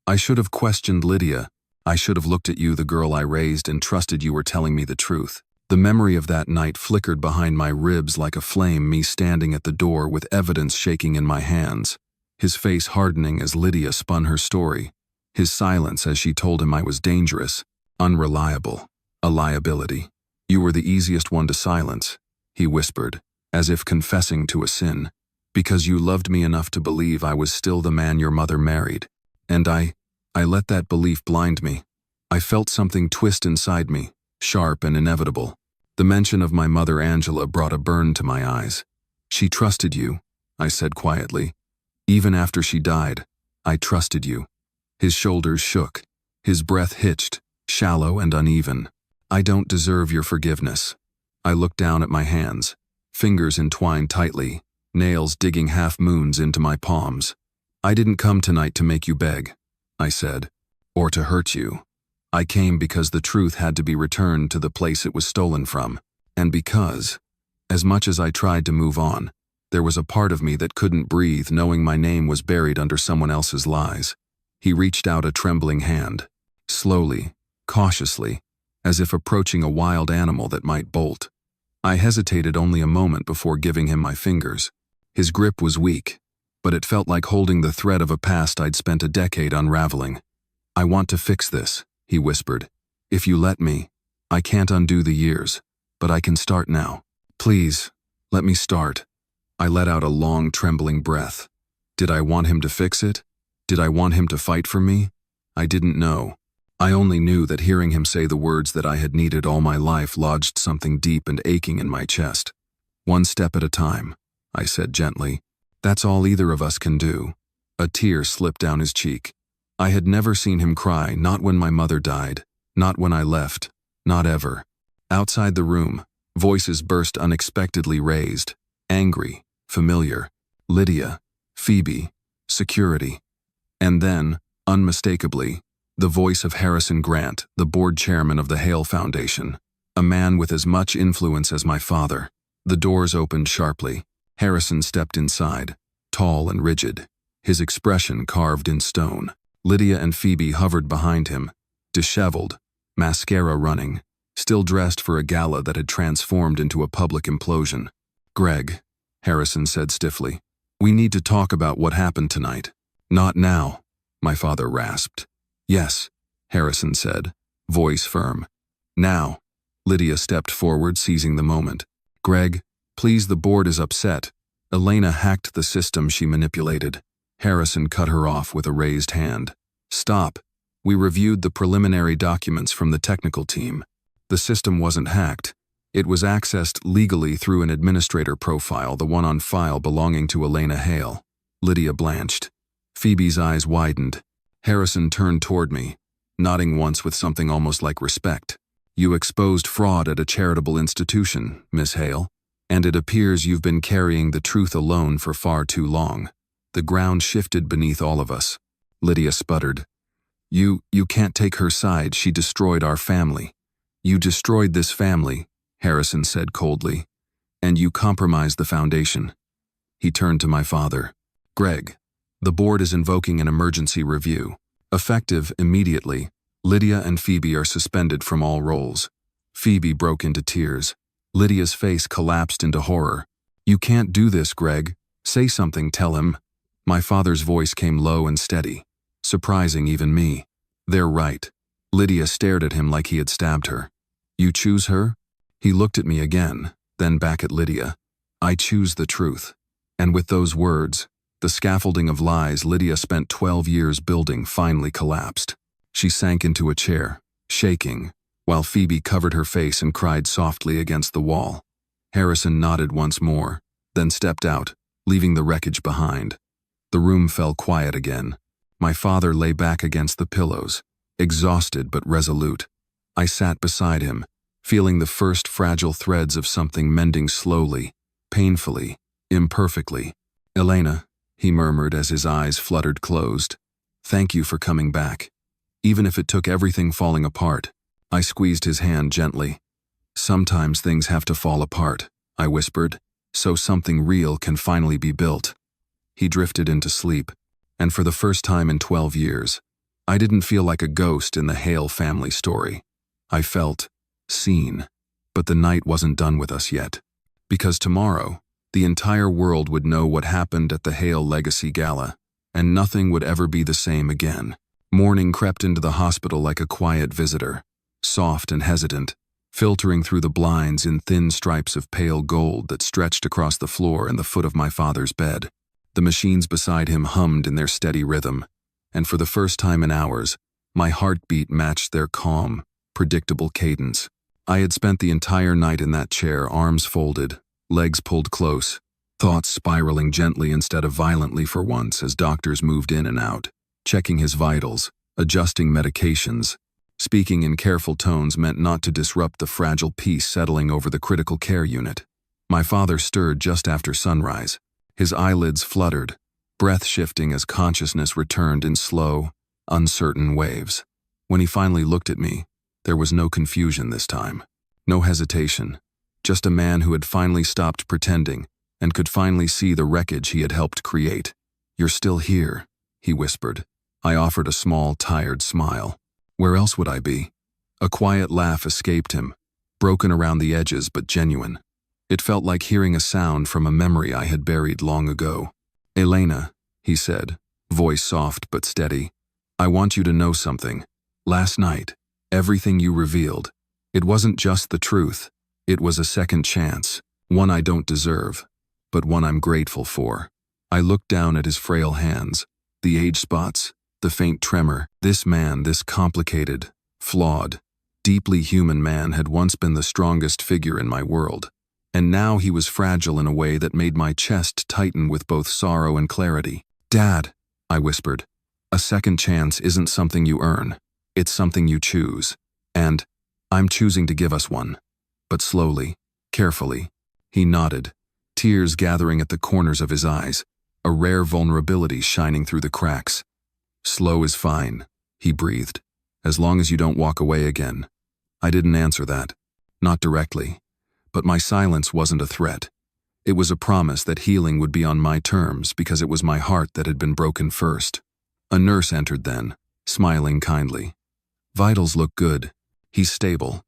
I should have questioned Lydia. I should have looked at you, the girl I raised, and trusted you were telling me the truth. The memory of that night flickered behind my ribs like a flame, me standing at the door with evidence shaking in my hands, his face hardening as Lydia spun her story, his silence as she told him I was dangerous, unreliable, a liability. You were the easiest one to silence, he whispered, as if confessing to a sin, because you loved me enough to believe I was still the man your mother married. And I let that belief blind me. I felt something twist inside me, sharp and inevitable. The mention of my mother Angela brought a burn to my eyes. She trusted you, I said quietly. Even after she died, I trusted you. His shoulders shook. His breath hitched, shallow and uneven. I don't deserve your forgiveness. I looked down at my hands, fingers entwined tightly, nails digging half moons into my palms. I didn't come tonight to make you beg, I said, or to hurt you. I came because the truth had to be returned to the place it was stolen from, and because, as much as I tried to move on, there was a part of me that couldn't breathe knowing my name was buried under someone else's lies. He reached out a trembling hand, slowly, cautiously, as if approaching a wild animal that might bolt. I hesitated only a moment before giving him my fingers. His grip was weak, but it felt like holding the thread of a past I'd spent a decade unraveling. I want to fix this, he whispered. If you let me, I can't undo the years, but I can start now. Please, let me start. I let out a long, trembling breath. Did I want him to fix it? Did I want him to fight for me? I didn't know. I only knew that hearing him say the words that I had needed all my life lodged something deep and aching in my chest. One step at a time, I said gently. That's all either of us can do. A tear slipped down his cheek. I had never seen him cry, not when my mother died, not when I left, not ever. Outside the room, voices burst unexpectedly raised, angry, familiar. Lydia, Phoebe, security. And then, unmistakably, the voice of Harrison Grant, the board chairman of the Hale Foundation, a man with as much influence as my father. The doors opened sharply. Harrison stepped inside, tall and rigid, his expression carved in stone. Lydia and Phoebe hovered behind him, disheveled, mascara running, still dressed for a gala that had transformed into a public implosion. Greg, Harrison said stiffly, we need to talk about what happened tonight. Not now, my father rasped. Yes, Harrison said, voice firm. Now. Lydia stepped forward, seizing the moment. Greg, please, the board is upset. Elena hacked the system she manipulated. Harrison cut her off with a raised hand. Stop. We reviewed the preliminary documents from the technical team. The system wasn't hacked. It was accessed legally through an administrator profile, the one on file belonging to Elena Hale. Lydia blanched. Phoebe's eyes widened. Harrison turned toward me, nodding once with something almost like respect. You exposed fraud at a charitable institution, Miss Hale, and it appears you've been carrying the truth alone for far too long. The ground shifted beneath all of us. Lydia sputtered. You can't take her side. She destroyed our family. You destroyed this family, Harrison said coldly, and you compromised the foundation. He turned to my father. Greg, the board is invoking an emergency review. Effective immediately, Lydia and Phoebe are suspended from all roles. Phoebe broke into tears. Lydia's face collapsed into horror. You can't do this, Greg. Say something, tell him. My father's voice came low and steady, surprising even me. They're right. Lydia stared at him like he had stabbed her. You choose her? He looked at me again, then back at Lydia. I choose the truth. And with those words, the scaffolding of lies Lydia spent 12 years building finally collapsed. She sank into a chair, shaking, while Phoebe covered her face and cried softly against the wall. Harrison nodded once more, then stepped out, leaving the wreckage behind. The room fell quiet again. My father lay back against the pillows, exhausted but resolute. I sat beside him, feeling the first fragile threads of something mending slowly, painfully, imperfectly. Elena, he murmured as his eyes fluttered closed. Thank you for coming back. Even if it took everything falling apart. I squeezed his hand gently. Sometimes things have to fall apart, I whispered, so something real can finally be built. He drifted into sleep, and for the first time in 12 years, I didn't feel like a ghost in the Hale family story. I felt seen, but the night wasn't done with us yet. Because tomorrow, the entire world would know what happened at the Hale Legacy Gala, and nothing would ever be the same again. Morning crept into the hospital like a quiet visitor, soft and hesitant, filtering through the blinds in thin stripes of pale gold that stretched across the floor and the foot of my father's bed. The machines beside him hummed in their steady rhythm, and for the first time in hours, my heartbeat matched their calm, predictable cadence. I had spent the entire night in that chair, arms folded, legs pulled close, thoughts spiraling gently instead of violently for once as doctors moved in and out, checking his vitals, adjusting medications. Speaking in careful tones meant not to disrupt the fragile peace settling over the critical care unit. My father stirred just after sunrise. His eyelids fluttered, breath shifting as consciousness returned in slow, uncertain waves. When he finally looked at me, there was no confusion this time. No hesitation. Just a man who had finally stopped pretending and could finally see the wreckage he had helped create. "You're still here," he whispered. I offered a small, tired smile. Where else would I be? A quiet laugh escaped him, broken around the edges but genuine. It felt like hearing a sound from a memory I had buried long ago. "Elena," he said, voice soft but steady, "I want you to know something. Last night, everything you revealed, it wasn't just the truth. It was a second chance, one I don't deserve, but one I'm grateful for." I looked down at his frail hands, the age spots, the faint tremor. This man, this complicated, flawed, deeply human man had once been the strongest figure in my world. And now he was fragile in a way that made my chest tighten with both sorrow and clarity. "Dad," I whispered, "a second chance isn't something you earn. It's something you choose. And I'm choosing to give us one." But slowly, carefully. He nodded, tears gathering at the corners of his eyes, a rare vulnerability shining through the cracks. "Slow is fine," he breathed, "as long as you don't walk away again." I didn't answer that. Not directly. But my silence wasn't a threat. It was a promise that healing would be on my terms because it was my heart that had been broken first. A nurse entered then, smiling kindly. "Vitals look good. He's stable.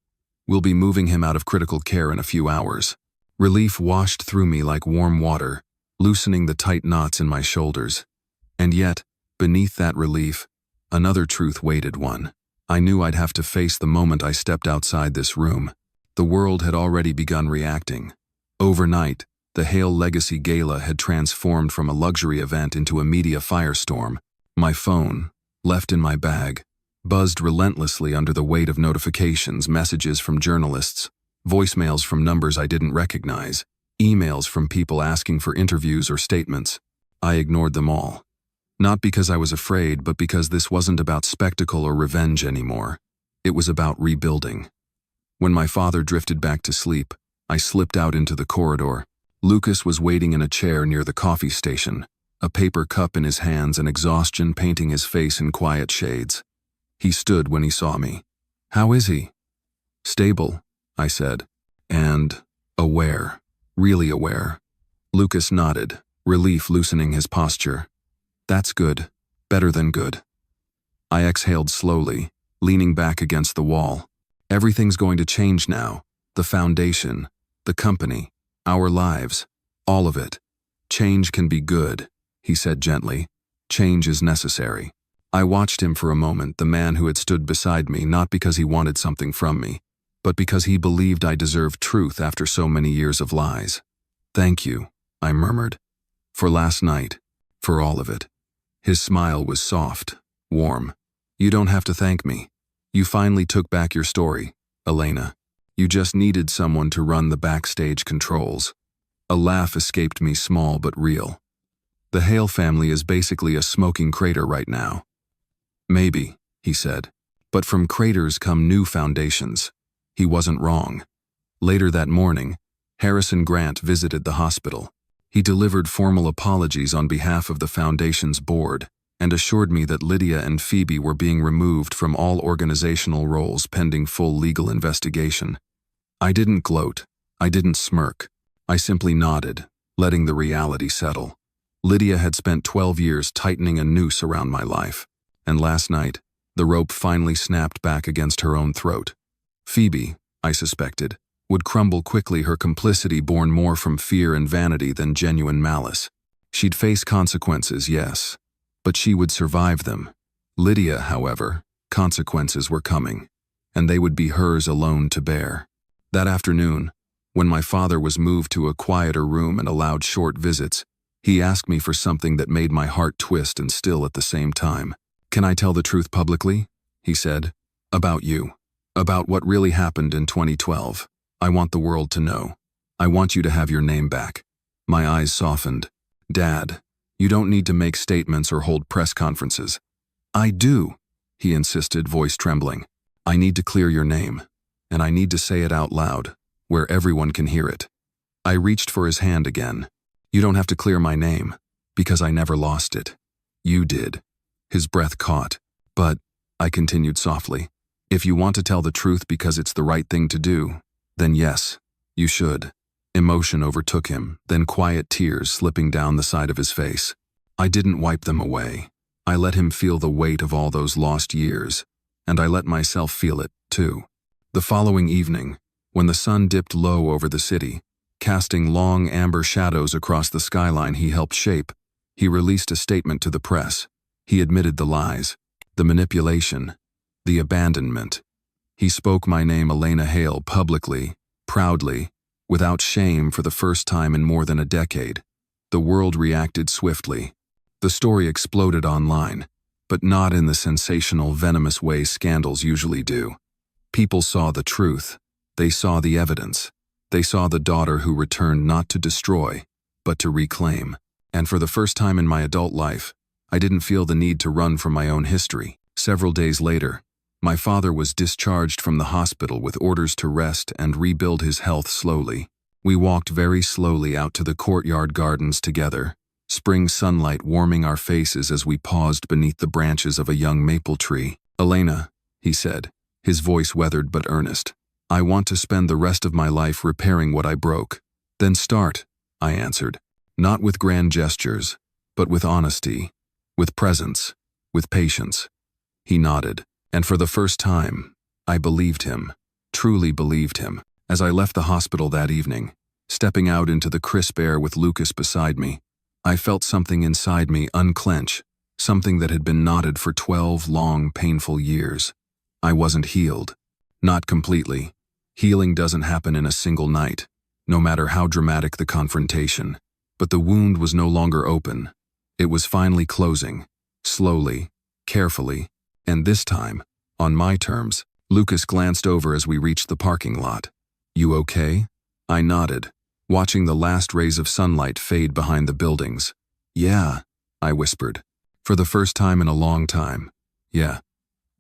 We'll be moving him out of critical care in a few hours." Relief washed through me like warm water, loosening the tight knots in my shoulders. And yet, beneath that relief, another truth waited one. I knew I'd have to face the moment I stepped outside this room. The world had already begun reacting. Overnight, the Hale Legacy Gala had transformed from a luxury event into a media firestorm. My phone, left in my bag, buzzed relentlessly under the weight of notifications, messages from journalists, voicemails from numbers I didn't recognize, emails from people asking for interviews or statements. I ignored them all. Not because I was afraid, but because this wasn't about spectacle or revenge anymore. It was about rebuilding. When my father drifted back to sleep, I slipped out into the corridor. Lucas was waiting in a chair near the coffee station, a paper cup in his hands and exhaustion painting his face in quiet shades. He stood when he saw me. "How is he?" "Stable," I said, "and aware, really aware." Lucas nodded, relief loosening his posture. "That's good, better than good." I exhaled slowly, leaning back against the wall. Everything's going to change now. The foundation, the company, our lives, all of it. "Change can be good," he said gently. "Change is necessary." I watched him for a moment, the man who had stood beside me, not because he wanted something from me, but because he believed I deserved truth after so many years of lies. "Thank you," I murmured, "for last night, for all of it." His smile was soft, warm. "You don't have to thank me. You finally took back your story, Elena. You just needed someone to run the backstage controls." A laugh escaped me, small but real. "The Hale family is basically a smoking crater right now." "Maybe," he said, "but from craters come new foundations." He wasn't wrong. Later that morning, Harrison Grant visited the hospital. He delivered formal apologies on behalf of the foundation's board and assured me that Lydia and Phoebe were being removed from all organizational roles pending full legal investigation. I didn't gloat. I didn't smirk. I simply nodded, letting the reality settle. Lydia had spent 12 years tightening a noose around my life, and last night, the rope finally snapped back against her own throat. Phoebe, I suspected, would crumble quickly, her complicity born more from fear and vanity than genuine malice. She'd face consequences, yes, but she would survive them. Lydia, however, consequences were coming, and they would be hers alone to bear. That afternoon, when my father was moved to a quieter room and allowed short visits, he asked me for something that made my heart twist and still at the same time. "Can I tell the truth publicly?" he said. "About you. About what really happened in 2012. I want the world to know. I want you to have your name back." My eyes softened. "Dad, you don't need to make statements or hold press conferences." "I do," he insisted, voice trembling. "I need to clear your name, and I need to say it out loud, where everyone can hear it." I reached for his hand again. "You don't have to clear my name, because I never lost it. You did." His breath caught. "But," I continued softly, "if you want to tell the truth because it's the right thing to do, then yes, you should." Emotion overtook him, then quiet tears slipping down the side of his face. I didn't wipe them away. I let him feel the weight of all those lost years, and I let myself feel it, too. The following evening, when the sun dipped low over the city, casting long amber shadows across the skyline he helped shape, he released a statement to the press. He admitted the lies, the manipulation, the abandonment. He spoke my name, Elena Hale, publicly, proudly, without shame, for the first time in more than a decade. The world reacted swiftly. The story exploded online, but not in the sensational, venomous way scandals usually do. People saw the truth. They saw the evidence. They saw the daughter who returned not to destroy, but to reclaim. And for the first time in my adult life, I didn't feel the need to run from my own history. Several days later, my father was discharged from the hospital with orders to rest and rebuild his health slowly. We walked very slowly out to the courtyard gardens together, spring sunlight warming our faces as we paused beneath the branches of a young maple tree. "Elena," he said, his voice weathered but earnest, "I want to spend the rest of my life repairing what I broke." "Then start," I answered, not with grand gestures, but with honesty, with presence, with patience. He nodded. And for the first time, I believed him, truly believed him. As I left the hospital that evening, stepping out into the crisp air with Lucas beside me, I felt something inside me unclench, something that had been knotted for 12 long, painful years. I wasn't healed. Not completely. Healing doesn't happen in a single night, no matter how dramatic the confrontation. But the wound was no longer open. It was finally closing, slowly, carefully. And this time, on my terms. Lucas glanced over as we reached the parking lot. "You okay?" I nodded, watching the last rays of sunlight fade behind the buildings. "Yeah," I whispered. "For the first time in a long time. Yeah."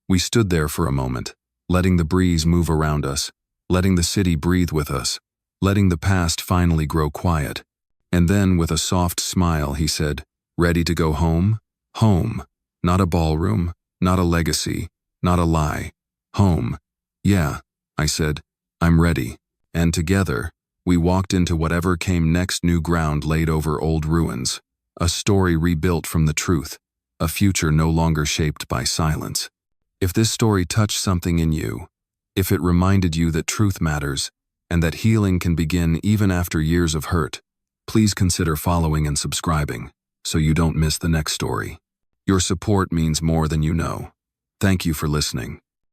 We stood there for a moment, letting the breeze move around us, letting the city breathe with us, letting the past finally grow quiet. And then, with a soft smile, he said, "Ready to go home?" Home. Not a ballroom. Not a legacy, not a lie. Home. "Yeah," I said, "I'm ready." And together, we walked into whatever came next, new ground laid over old ruins, a story rebuilt from the truth, a future no longer shaped by silence. If this story touched something in you, if it reminded you that truth matters, and that healing can begin even after years of hurt, please consider following and subscribing, so you don't miss the next story. Your support means more than you know. Thank you for listening.